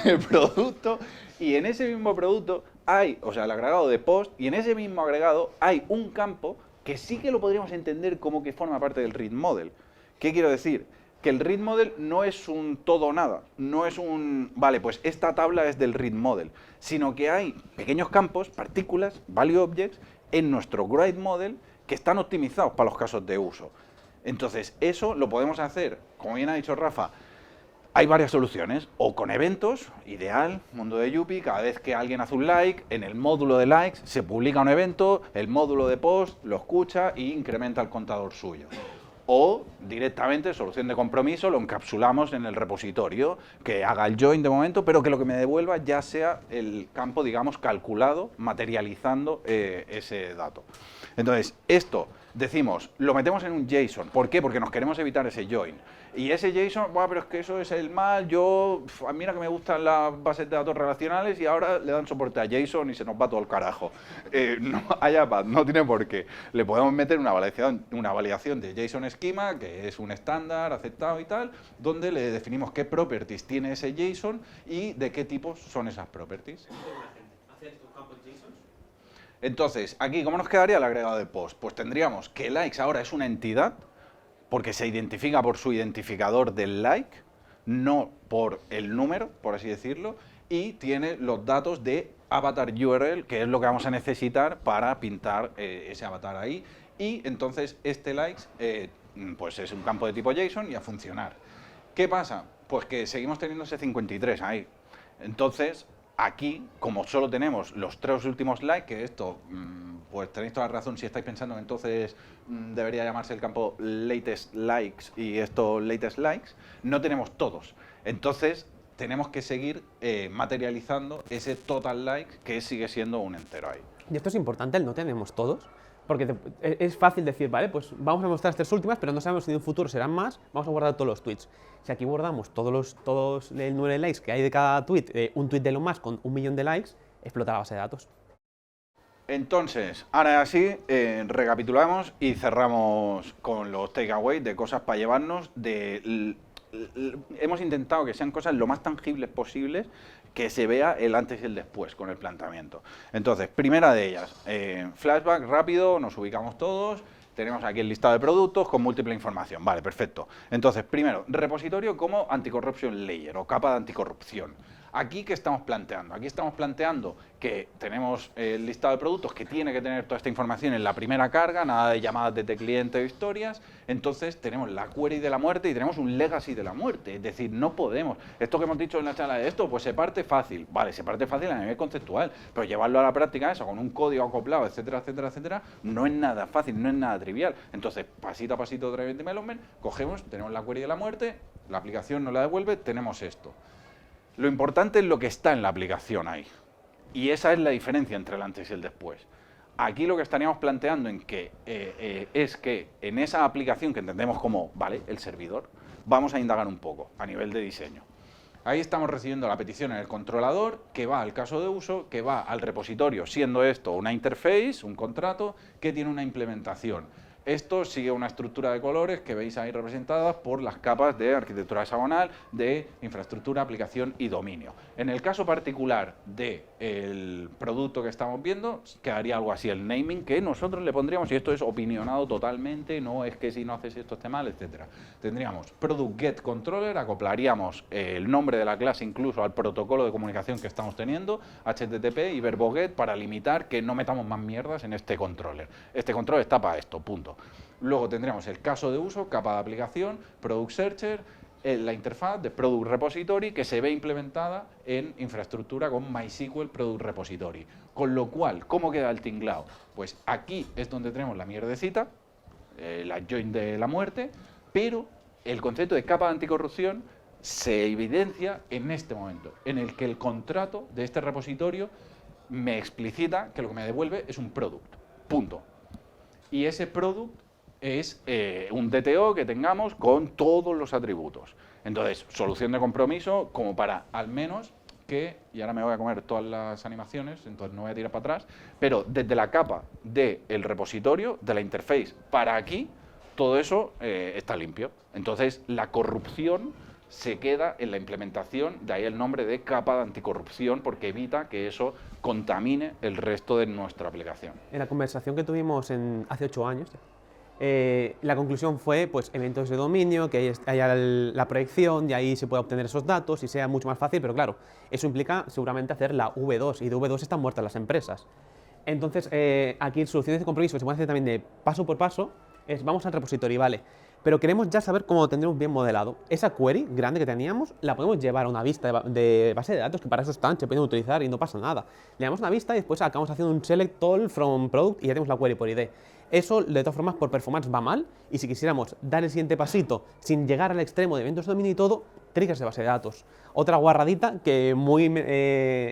de producto y en ese mismo producto hay, o sea, el agregado de post y en ese mismo agregado hay un campo que sí que lo podríamos entender como que forma parte del read model. ¿Qué quiero decir? Que el read model no es un todo o nada, no es un, vale, pues esta tabla es del read model, sino que hay pequeños campos, partículas, value objects, en nuestro write model que están optimizados para los casos de uso. Entonces, eso lo podemos hacer, como bien ha dicho Rafa, hay varias soluciones, o con eventos, ideal, mundo de Yuppie, cada vez que alguien hace un like, en el módulo de likes se publica un evento, el módulo de post lo escucha y incrementa el contador suyo. O directamente, solución de compromiso, lo encapsulamos en el repositorio, que haga el join de momento, pero que lo que me devuelva ya sea el campo, digamos, calculado, materializando ese dato. Entonces, esto, decimos, lo metemos en un JSON. ¿Por qué? Porque nos queremos evitar ese join. Y ese JSON, pero es que eso es el mal, mira que me gustan las bases de datos relacionales y ahora le dan soporte a JSON y se nos va todo el carajo. No tiene por qué. Le podemos meter una validación de JSON Schema, que es un estándar aceptado y tal, donde le definimos qué properties tiene ese JSON y de qué tipos son esas properties. Entonces, aquí, ¿cómo nos quedaría el agregado de post? Pues tendríamos que likes ahora es una entidad, porque se identifica por su identificador del like, no por el número, por así decirlo, y tiene los datos de avatar URL, que es lo que vamos a necesitar para pintar ese avatar ahí. Y entonces este likes pues es un campo de tipo JSON y a funcionar. ¿Qué pasa? Pues que seguimos teniendo ese 53 ahí. Entonces, aquí, como solo tenemos los 3 últimos likes, que esto, pues tenéis toda la razón si estáis pensando que entonces debería llamarse el campo latest likes y esto latest likes, no tenemos todos. Entonces, tenemos que seguir materializando ese total like que sigue siendo un entero ahí. Y esto es importante, el no tenemos todos, porque es fácil decir, vale, pues vamos a mostrar estas 3 últimas, pero no sabemos si en un futuro serán más, vamos a guardar todos los tweets. Si aquí guardamos todos el número de likes que hay de cada tweet, un tweet de Elon Musk con 1 millón de likes, explota la base de datos. Entonces, ahora sí, recapitulamos y cerramos con los takeaways de cosas para llevarnos. Hemos intentado que sean cosas lo más tangibles posibles, que se vea el antes y el después con el planteamiento. Entonces, primera de ellas, flashback rápido, nos ubicamos todos, tenemos aquí el listado de productos con múltiple información. Vale, perfecto. Entonces, primero, repositorio como anticorruption layer o capa de anticorrupción. Aquí, ¿qué estamos planteando? Aquí estamos planteando que tenemos el listado de productos que tiene que tener toda esta información en la primera carga, nada de llamadas desde cliente o historias. Entonces, tenemos la query de la muerte y tenemos un legacy de la muerte. Es decir, no podemos. Esto que hemos dicho en la charla de esto, pues se parte fácil. Vale, se parte fácil a nivel conceptual, pero llevarlo a la práctica, eso, con un código acoplado, etcétera, etcétera, etcétera, no es nada fácil, no es nada trivial. Entonces, pasito a pasito, Drive Development, cogemos, tenemos la query de la muerte, la aplicación nos la devuelve, tenemos esto. Lo importante es lo que está en la aplicación ahí. Y esa es la diferencia entre el antes y el después. Aquí lo que estaríamos planteando es que en esa aplicación que entendemos como, vale, el servidor, vamos a indagar un poco a nivel de diseño. Ahí estamos recibiendo la petición en el controlador, que va al caso de uso, que va al repositorio, siendo esto una interface, un contrato, que tiene una implementación. Esto sigue una estructura de colores que veis ahí representadas por las capas de arquitectura hexagonal, de infraestructura, aplicación y dominio. En el caso particular del producto que estamos viendo, quedaría algo así el naming, que nosotros le pondríamos, y esto es opinionado totalmente, no es que si no haces esto esté mal, etcétera. Tendríamos product get controller, acoplaríamos el nombre de la clase incluso al protocolo de comunicación que estamos teniendo, HTTP y verbo get, para limitar que no metamos más mierdas en este controller. Este controller está para esto, punto. Luego tendríamos el caso de uso, capa de aplicación, Product Searcher, la interfaz de Product Repository que se ve implementada en infraestructura con MySQL Product Repository. Con lo cual, ¿cómo queda el tinglado? Pues aquí es donde tenemos la mierdecita, la join de la muerte, pero el concepto de capa de anticorrupción se evidencia en este momento, en el que el contrato de este repositorio me explicita que lo que me devuelve es un product, punto. Y ese product es un DTO que tengamos con todos los atributos. Entonces, solución de compromiso como para al menos que, y ahora me voy a comer todas las animaciones, entonces no voy a tirar para atrás, pero desde la capa del repositorio, de la interface para aquí, todo eso está limpio. Entonces, la corrupción se queda en la implementación, de ahí el nombre de capa de anticorrupción, porque evita que eso contamine el resto de nuestra aplicación. En la conversación que tuvimos hace 8 años, la conclusión fue pues, eventos de dominio, que haya la proyección, y ahí se pueda obtener esos datos y sea mucho más fácil, pero claro, eso implica seguramente hacer la V2, y de V2 están muertas las empresas. Entonces, aquí soluciones de compromiso que se pueden hacer también de paso por paso, es vamos al repositorio, vale, pero queremos ya saber cómo lo tendremos bien modelado. Esa query grande que teníamos la podemos llevar a una vista de base de datos, que para eso están, se pueden utilizar y no pasa nada. Le damos una vista y después acabamos haciendo un select all from product y ya tenemos la query por ID. Eso, de todas formas, por performance va mal, y si quisiéramos dar el siguiente pasito sin llegar al extremo de eventos de dominio y todo, triggers de base de datos. Otra guarradita que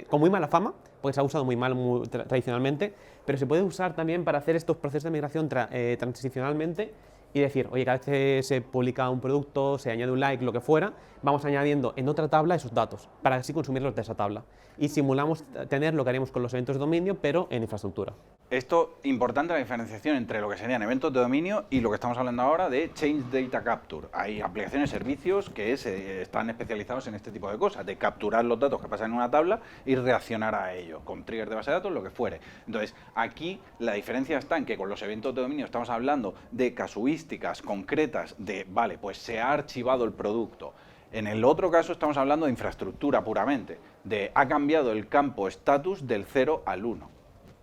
con muy mala fama, porque se ha usado muy mal tradicionalmente, pero se puede usar también para hacer estos procesos de migración transicionalmente y decir, oye, cada vez que se publica un producto, se añade un like, lo que fuera, vamos añadiendo en otra tabla esos datos, para así consumirlos de esa tabla. Y simulamos tener lo que haríamos con los eventos de dominio, pero en infraestructura. Esto, importante la diferenciación entre lo que serían eventos de dominio y lo que estamos hablando ahora de Change Data Capture. Hay aplicaciones, servicios que están especializados en este tipo de cosas, de capturar los datos que pasan en una tabla y reaccionar a ello, con triggers de base de datos, lo que fuere. Entonces, aquí la diferencia está en que con los eventos de dominio estamos hablando de casuísticas concretas de, vale, pues se ha archivado el producto. En el otro caso estamos hablando de infraestructura puramente, de ha cambiado el campo status del 0 al 1,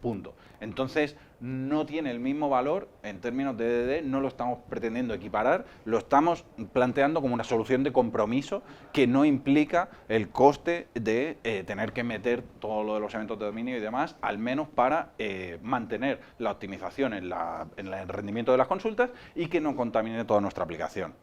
punto. Entonces, no tiene el mismo valor en términos de DDD, no lo estamos pretendiendo equiparar, lo estamos planteando como una solución de compromiso que no implica el coste de tener que meter todo lo de los eventos de dominio y demás, al menos para mantener la optimización en el rendimiento de las consultas y que no contamine toda nuestra aplicación.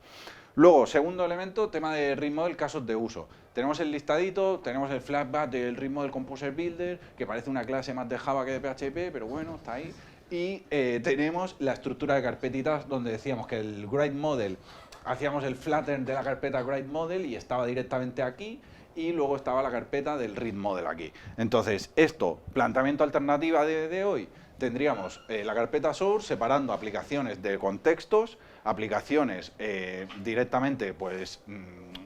Luego, segundo elemento, tema de read model, casos de uso. Tenemos el listadito, tenemos el flashback del read model Composer Builder, que parece una clase más de Java que de PHP, pero bueno, está ahí. Y tenemos la estructura de carpetitas, donde decíamos que el Grade Model, hacíamos el flatten de la carpeta Grade Model y estaba directamente aquí, y luego estaba la carpeta del read model aquí. Entonces, esto, planteamiento alternativa de hoy, tendríamos la carpeta source separando aplicaciones de contextos, aplicaciones directamente, pues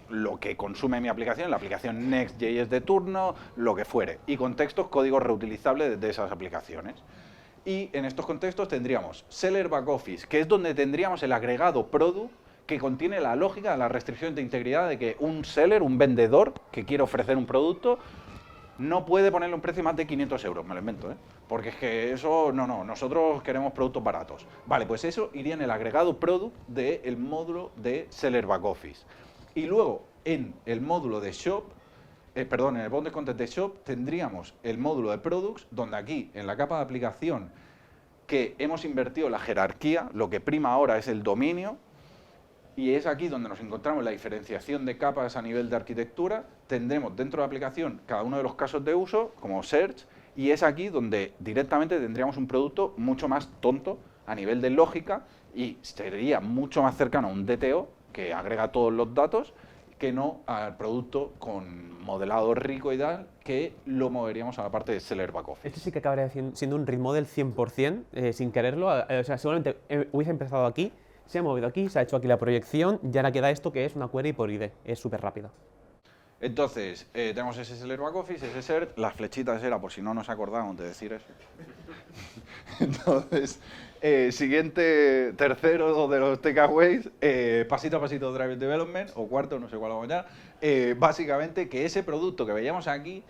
lo que consume mi aplicación, la aplicación Next.js de turno, lo que fuere, y contextos, código reutilizable de esas aplicaciones. Y en estos contextos tendríamos Seller Backoffice, que es donde tendríamos el agregado product, que contiene la lógica, la restricción de integridad de que un seller, un vendedor que quiere ofrecer un producto, no puede ponerle un precio más de 500 euros, me lo invento, porque es que eso, no, nosotros queremos productos baratos. Vale, pues eso iría en el agregado product del módulo de Seller Backoffice. Y luego, en el módulo de Shop, en el Bounded Content de Shop, tendríamos el módulo de Products, donde aquí, en la capa de aplicación, que hemos invertido la jerarquía, lo que prima ahora es el dominio, y es aquí donde nos encontramos la diferenciación de capas a nivel de arquitectura. Tendremos dentro de la aplicación cada uno de los casos de uso, como Search, y es aquí donde directamente tendríamos un producto mucho más tonto a nivel de lógica y sería mucho más cercano a un DTO que agrega todos los datos que no al producto con modelado rico y tal, que lo moveríamos a la parte de Seller Back Office. Esto sí que acabaría siendo un ritmo del 100%, sin quererlo. O sea, seguramente hubiese empezado aquí, se ha movido aquí, se ha hecho aquí la proyección y ahora queda esto que es una query por ID. Es súper rápida. Entonces, tenemos ese Seller Back Office, ese SERT, las flechitas era por si no nos acordamos de decir eso. Entonces, siguiente, tercero de los takeaways, pasito a pasito Driver Development, o cuarto, no sé cuál vamos ya, básicamente que ese producto que veíamos aquí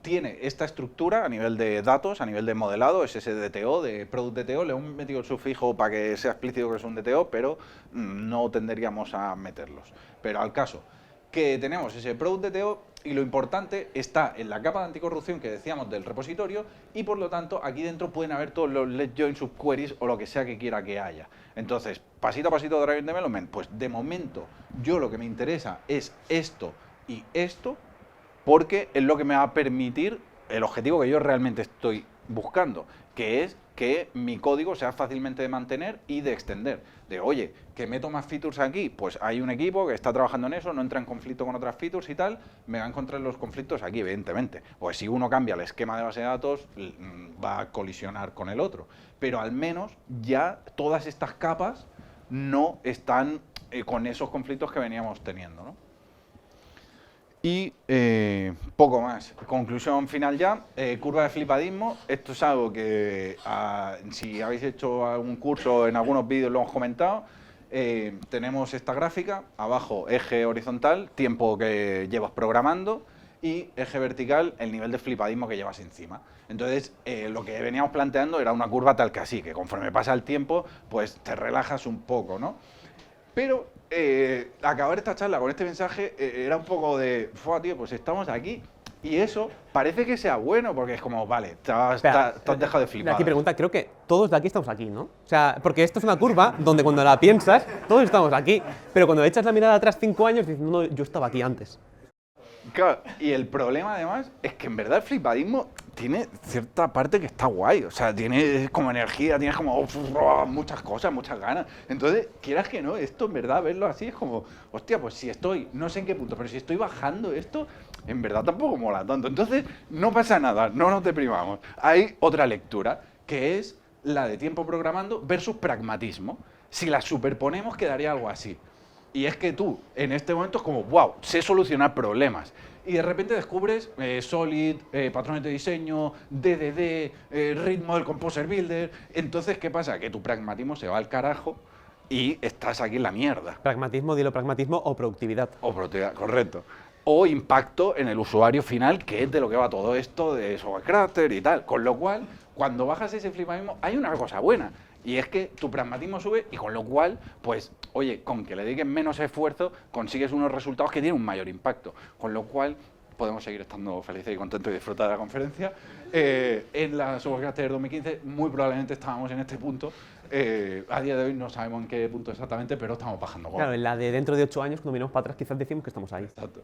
tiene esta estructura a nivel de datos, a nivel de modelado, es ese DTO, de Product DTO, le hemos metido el sufijo para que sea explícito que es un DTO, pero no tenderíamos a meterlos. Pero al caso, que tenemos ese Product DTO y lo importante está en la capa de anticorrupción que decíamos del repositorio y por lo tanto aquí dentro pueden haber todos los let join subqueries o lo que sea que quiera que haya. Entonces, pasito a pasito Driver Development, pues de momento yo lo que me interesa es esto y esto porque es lo que me va a permitir el objetivo que yo realmente estoy buscando, que es que mi código sea fácilmente de mantener y de extender. De, oye, que meto más features aquí, pues hay un equipo que está trabajando en eso, no entra en conflicto con otras features y tal, me va a encontrar los conflictos aquí, evidentemente. Pues si uno cambia el esquema de base de datos, va a colisionar con el otro. Pero al menos ya todas estas capas no están con esos conflictos que veníamos teniendo, ¿no? Y poco más. Conclusión final ya, curva de flipadismo. Esto es algo que si habéis hecho algún curso, en algunos vídeos lo hemos comentado. Tenemos esta gráfica, abajo eje horizontal, tiempo que llevas programando y eje vertical, el nivel de flipadismo que llevas encima. Entonces, lo que veníamos planteando era una curva tal que así, que conforme pasa el tiempo, pues te relajas un poco, ¿no? Pero acabar esta charla con este mensaje era un poco de, tío, pues estamos aquí. Y eso parece que sea bueno, porque es como, vale, te has dejado de flipar. Aquí pregunta, creo que todos de aquí estamos aquí, ¿no? O sea, porque esto es una curva donde cuando la piensas, todos estamos aquí. Pero cuando echas la mirada atrás 5 años, dices, no, yo estaba aquí antes. Claro, y el problema además es que en verdad el flipadismo tiene cierta parte que está guay, o sea, tiene como energía, tienes como muchas cosas, muchas ganas. Entonces, quieras que no, esto en verdad verlo así es como, hostia, pues si estoy, no sé en qué punto, pero si estoy bajando esto, en verdad tampoco mola tanto. Entonces, no pasa nada, no nos deprimamos. Hay otra lectura, que es la de tiempo programando versus pragmatismo. Si las superponemos, quedaría algo así. Y es que tú, en este momento, es como, wow, sé solucionar problemas. Y de repente descubres Solid, patrones de diseño, DDD, ritmo del Composer Builder. Entonces, ¿qué pasa? Que tu pragmatismo se va al carajo y estás aquí en la mierda. Pragmatismo, dilo pragmatismo o productividad. O productividad, correcto. O impacto en el usuario final, que es de lo que va todo esto de software crafter y tal. Con lo cual, cuando bajas ese flipadismo, hay una cosa buena. Y es que tu pragmatismo sube y con lo cual, pues, oye, con que le dediques menos esfuerzo, consigues unos resultados que tienen un mayor impacto. Con lo cual, podemos seguir estando felices y contentos y disfrutar de la conferencia. En la Software Crafter 2015, muy probablemente estábamos en este punto. A día de hoy no sabemos en qué punto exactamente, pero estamos bajando. Claro, en la de dentro de 8 años, cuando miramos para atrás, quizás decimos que estamos ahí. Exacto.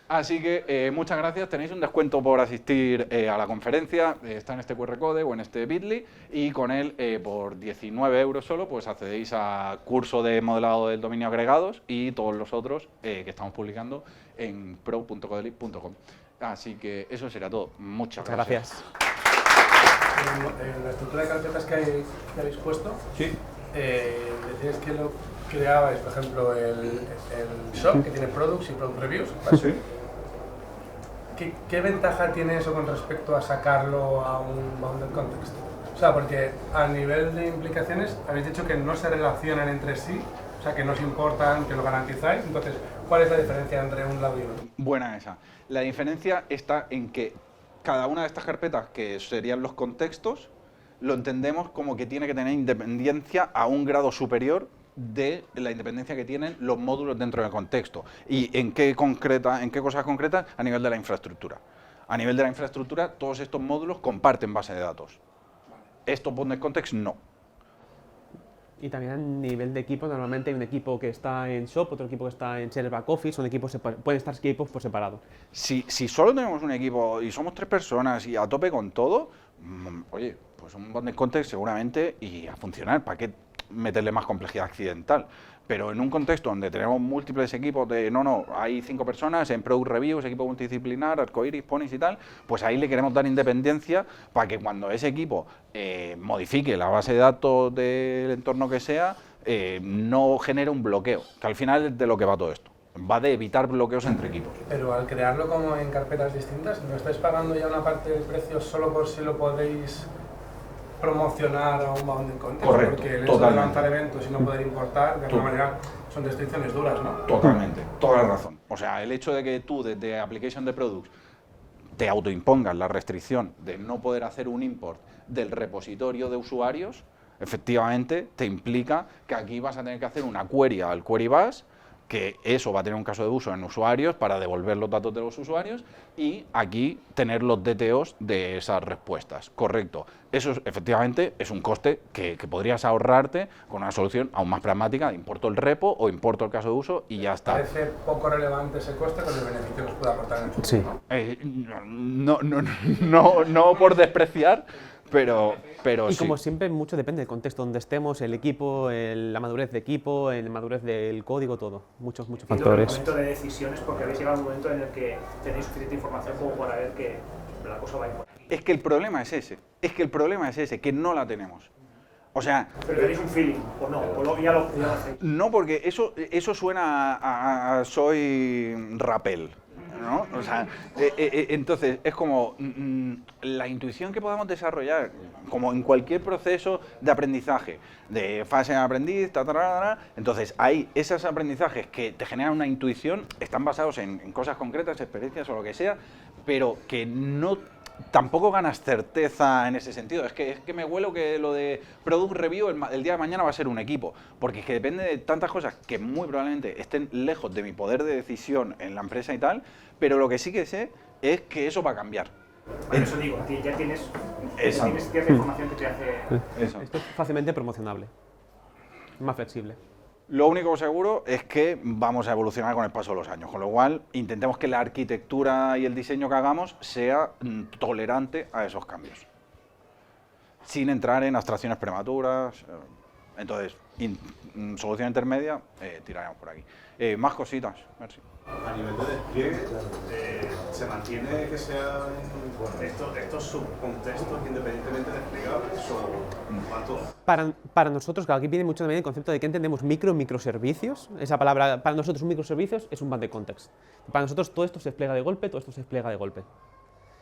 Así que muchas gracias, tenéis un descuento por asistir a la conferencia, está en este QR code o en este Bitly y con él por 19 euros solo pues accedéis a curso de modelado del dominio agregados y todos los otros que estamos publicando en pro.codely.com. Así que eso será todo, muchas gracias. En la estructura de carpetas que habéis puesto, Sí. decíais que lo creabais, por ejemplo, el shop que tiene products y product reviews. Sí. ¿Qué ventaja tiene eso con respecto a sacarlo a un bounded context? O sea, porque a nivel de implicaciones habéis dicho que no se relacionan entre sí, o sea, que no se importan, que lo garantizáis. Entonces, ¿cuál es la diferencia entre un lado y otro? Buena esa. La diferencia está en que cada una de estas carpetas, que serían los contextos, lo entendemos como que tiene que tener independencia a un grado superior de la independencia que tienen los módulos dentro del contexto. ¿Y en qué cosas concretas? A nivel de la infraestructura. A nivel de la infraestructura, todos estos módulos comparten base de datos. Estos bounded context no. Y también a nivel de equipos, normalmente hay un equipo que está en Shop, otro equipo que está en Seller Back Office, son equipos pueden estar equipos por separado. Si solo tenemos un equipo y somos 3 personas y a tope con todo, oye, pues un bounded context seguramente y a funcionar. ¿Para qué meterle más complejidad accidental? Pero en un contexto donde tenemos múltiples equipos de, no, hay 5 personas en Product Reviews, equipo multidisciplinar, arcoiris, ponis y tal, pues ahí le queremos dar independencia para que cuando ese equipo modifique la base de datos del entorno que sea, no genere un bloqueo, que al final es de lo que va todo esto. Va de evitar bloqueos entre equipos. Pero al crearlo como en carpetas distintas, ¿no estáis pagando ya una parte del precio solo por si lo podéis promocionar a un bounded context? Correcto, porque el hecho de lanzar eventos y no poder importar, de alguna manera, son restricciones duras, ¿no? Totalmente, toda la razón. O sea, el hecho de que tú desde Application de Products te autoimpongas la restricción de no poder hacer un import del repositorio de usuarios, efectivamente te implica que aquí vas a tener que hacer una query al query bus, que eso va a tener un caso de uso en usuarios para devolver los datos de los usuarios y aquí tener los DTOs de esas respuestas. Correcto. Eso efectivamente es un coste que podrías ahorrarte con una solución aún más pragmática de importo el repo o importo el caso de uso y ya está. Parece poco relevante ese coste con el beneficio que os puede aportar en el futuro. Sí. No por despreciar, pero Y sí. como siempre, mucho depende del contexto donde estemos, el equipo, la madurez de equipo, la madurez del código, todo. Muchos Y el factores. momento de decisiones, porque habéis llegado a un momento en el que tenéis suficiente información como para ver que la cosa va a ir por aquí. Es que el problema es ese, que no la tenemos. O sea, Pero tenéis un feeling, o no, o ya lo hacéis. no, porque eso suena a soy rapel, ¿no? O sea, entonces es como la intuición que podamos desarrollar, como en cualquier proceso de aprendizaje, de fase de aprendiz, entonces hay esos aprendizajes que te generan una intuición, están basados en cosas concretas, experiencias o lo que sea, pero que no tampoco ganas certeza en ese sentido. Es que me huelo que lo de Product Review el día de mañana va a ser un equipo, porque es que depende de tantas cosas que muy probablemente estén lejos de mi poder de decisión en la empresa y tal, pero lo que sí que sé es que eso va a cambiar. Por eso digo, ya tienes cierta información que te hace... Eso. Esto es fácilmente promocionable, más flexible. Lo único seguro es que vamos a evolucionar con el paso de los años, con lo cual intentemos que la arquitectura y el diseño que hagamos sea tolerante a esos cambios, sin entrar en abstracciones prematuras. Entonces, solución intermedia, tiraremos por aquí. Más cositas, merci. A nivel de despliegue, ¿se mantiene que sea estos subcontextos independientemente desplegables o cuánto? Para nosotros, claro, aquí viene mucho también el concepto de que entendemos microservicios. Esa palabra, para nosotros un microservicios es un bounded context. Para nosotros todo esto se despliega de golpe, todo esto se despliega de golpe.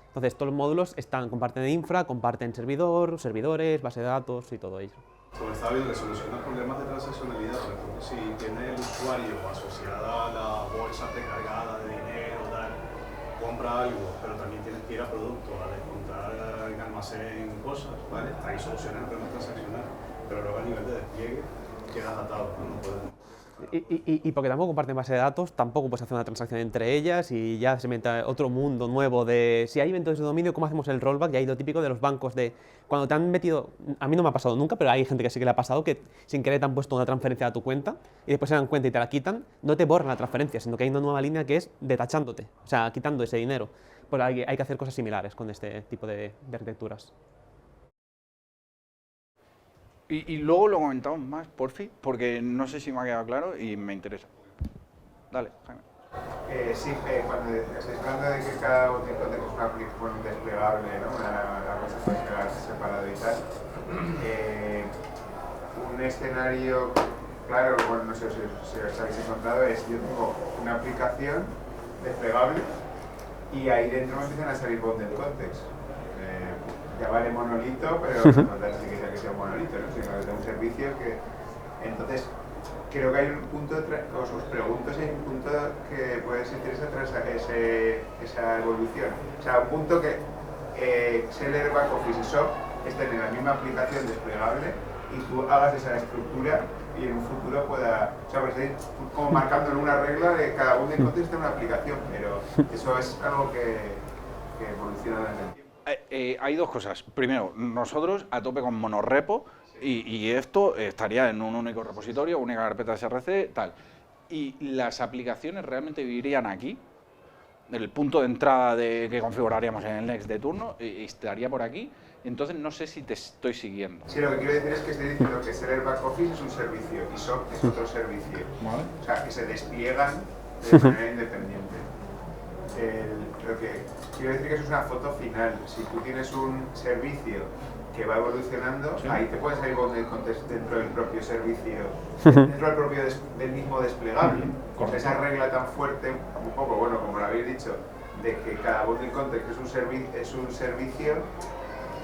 Entonces todos los módulos comparten infra, comparten servidores, base de datos y todo ello. Sobre estaba viendo que soluciona problemas de transaccionalidad, por ejemplo, si tiene el usuario asociada a la bolsa precargada de dinero, tal, compra algo, pero también tienes que ir a producto, a descontar en almacén cosas, ¿vale? Ahí soluciona el problema transaccional, pero luego a nivel de despliegue quedas atado, ¿no? No puedes... Y porque tampoco comparten base de datos, tampoco puedes hacer una transacción entre ellas y ya se mete otro mundo nuevo de si hay eventos de dominio, ¿cómo hacemos el rollback? Y hay lo típico de los bancos de cuando te han metido, a mí no me ha pasado nunca, pero hay gente que sí que le ha pasado que sin querer te han puesto una transferencia a tu cuenta y después se dan cuenta y te la quitan, no te borran la transferencia, sino que hay una nueva línea que es detachándote, o sea, quitando ese dinero. Pues hay que hacer cosas similares con este tipo de arquitecturas. Y luego lo comentamos más, por fin, porque no sé si me ha quedado claro y me interesa. Dale, Jaime. Sí, cuando estáis hablando de que cada bounded context es una aplicación desplegable, ¿no? Una cosa puede desplegar separado y tal. Un escenario, claro, bueno, no sé si os habéis encontrado, es yo tengo una aplicación desplegable y ahí dentro me empiezan a salir bounded context. Ya vale monolito, pero no tal que sea un monolito, ¿no? Sino que tengo un servicio que... Entonces, creo que hay un punto, os pregunto si hay un punto que puede ser interesante tras esa evolución. O sea, un punto que Seller, Back Office y SOP estén en la misma aplicación desplegable y tú hagas esa estructura y en un futuro pueda... O sea, pues como marcando en una regla de cada uno de context en una aplicación, pero eso es algo que evoluciona desde el tiempo. Hay dos cosas. Primero, nosotros a tope con monorepo y esto estaría en un único repositorio, única carpeta SRC, tal. Y las aplicaciones realmente vivirían aquí. el punto de entrada que configuraríamos en el next de turno y estaría por aquí. Entonces no sé si te estoy siguiendo. Sí, lo que quiero decir es que estoy diciendo que Seller Back Office es un servicio y SOC es otro servicio. ¿Vale? O sea, que se despliegan de manera independiente. Lo que quiero decir que eso es una foto final. Si tú tienes un servicio que va evolucionando, Sí. ahí te puede salir Bundle Context dentro del propio servicio, dentro del propio del mismo desplegable. Correcto. Esa regla tan fuerte, un poco, bueno, como lo habéis dicho, de que cada Bundle Context es un servicio,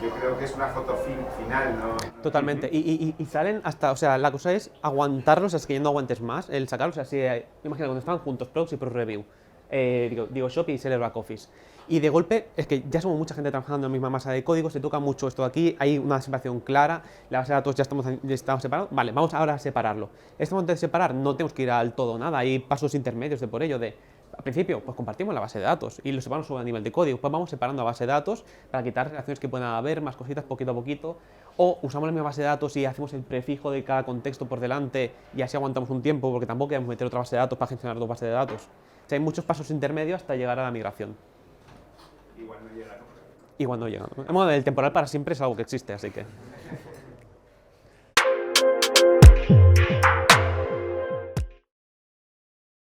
yo creo que es una foto final, ¿no? Totalmente. Y salen hasta, o sea, la cosa es aguantarlos, es que ya no aguantes más, el sacarlos así, imagina cuando estaban juntos, Prox y Pro Review, digo Shop y Seller Back Office. Y de golpe, es que ya somos mucha gente trabajando en la misma masa de código, se toca mucho esto de aquí, hay una separación clara, la base de datos ya estamos separados, vale, vamos ahora a separarlo. Este momento de separar no tenemos que ir al todo o nada, hay pasos intermedios de por ello, al principio, pues compartimos la base de datos y lo separamos solo a nivel de código, pues vamos separando la base de datos para quitar relaciones que puedan haber, más cositas poquito a poquito, o usamos la misma base de datos y hacemos el prefijo de cada contexto por delante y así aguantamos un tiempo porque tampoco queremos meter otra base de datos para gestionar dos bases de datos. O sea, hay muchos pasos intermedios hasta llegar a la migración. Igual no llega, ¿no? Igual no llega. Bueno, el temporal para siempre es algo que existe, así que...